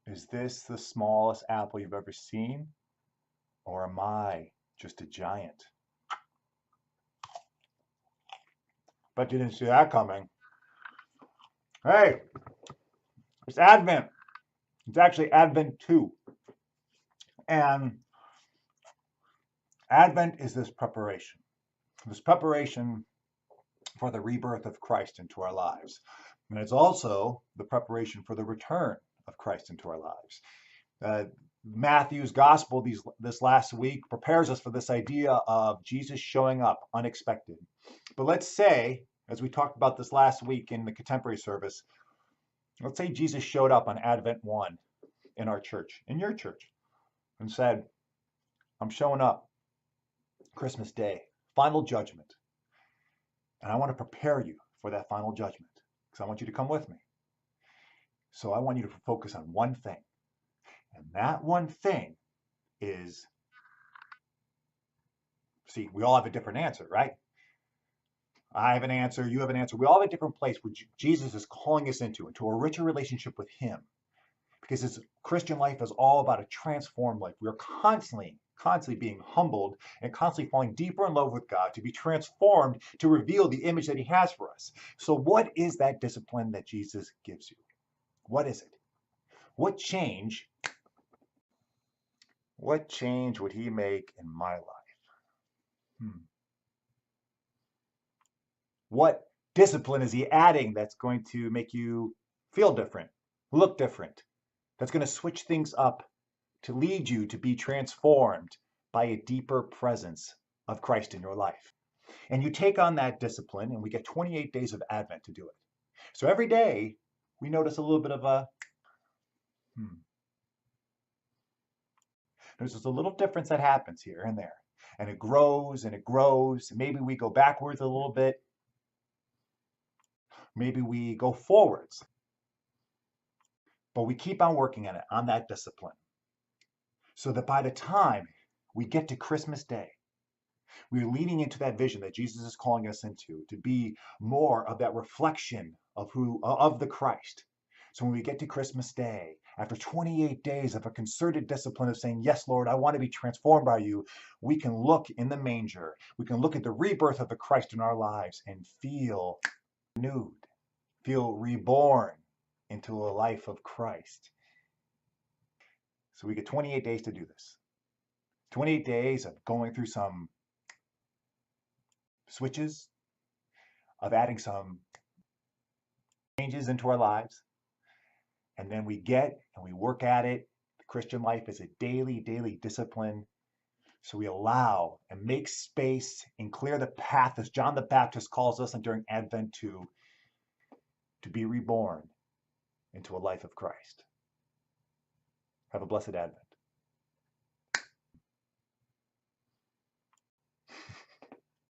Is this the smallest apple you've ever seen? Or am I just a giant? Bet you didn't see that coming. Hey, it's Advent. It's actually Advent 2. And Advent is this preparation for the rebirth of Christ into our lives. And it's also the preparation for the return of Christ into our lives. Matthew's gospel this last week prepares us for this idea of Jesus showing up unexpected. But let's say, as we talked about this last week in the contemporary service, let's say Jesus showed up on Advent 1 in our church, in your church, and said, I'm showing up Christmas Day, final judgment. And I want to prepare you for that final judgment because I want you to come with me. So I want you to focus on one thing. And that one thing is, see, we all have a different answer, right? I have an answer, you have an answer. We all have a different place where Jesus is calling us into a richer relationship with him. Because his Christian life is all about a transformed life. We are constantly being humbled and constantly falling deeper in love with God to be transformed to reveal the image that he has for us. So what is that discipline that Jesus gives you? What is it? What change would he make in my life? What discipline is he adding that's going to make you feel different, look different, that's going to switch things up to lead you to be transformed by a deeper presence of Christ in your life? And you take on that discipline, and we get 28 days of Advent to do it. So every day, we notice a little bit of a, There's just a little difference that happens here and there. And it grows and it grows. Maybe we go backwards a little bit. Maybe we go forwards. But we keep on working on that discipline. So that by the time we get to Christmas Day, we're leaning into that vision that Jesus is calling us into, to be more of that reflection of the Christ. So when we get to Christmas Day, after 28 days of a concerted discipline of saying, yes, Lord, I want to be transformed by you, we can look in the manger. We can look at the rebirth of the Christ in our lives and feel renewed, feel reborn into a life of Christ. So we get 28 days to do this. 28 days of going through some switches, of adding some changes into our lives. And then we get and we work at it. The Christian life is a daily discipline. So we allow and make space and clear the path, as John the Baptist calls us, and during Advent to be reborn into a life of Christ. Have a blessed Advent.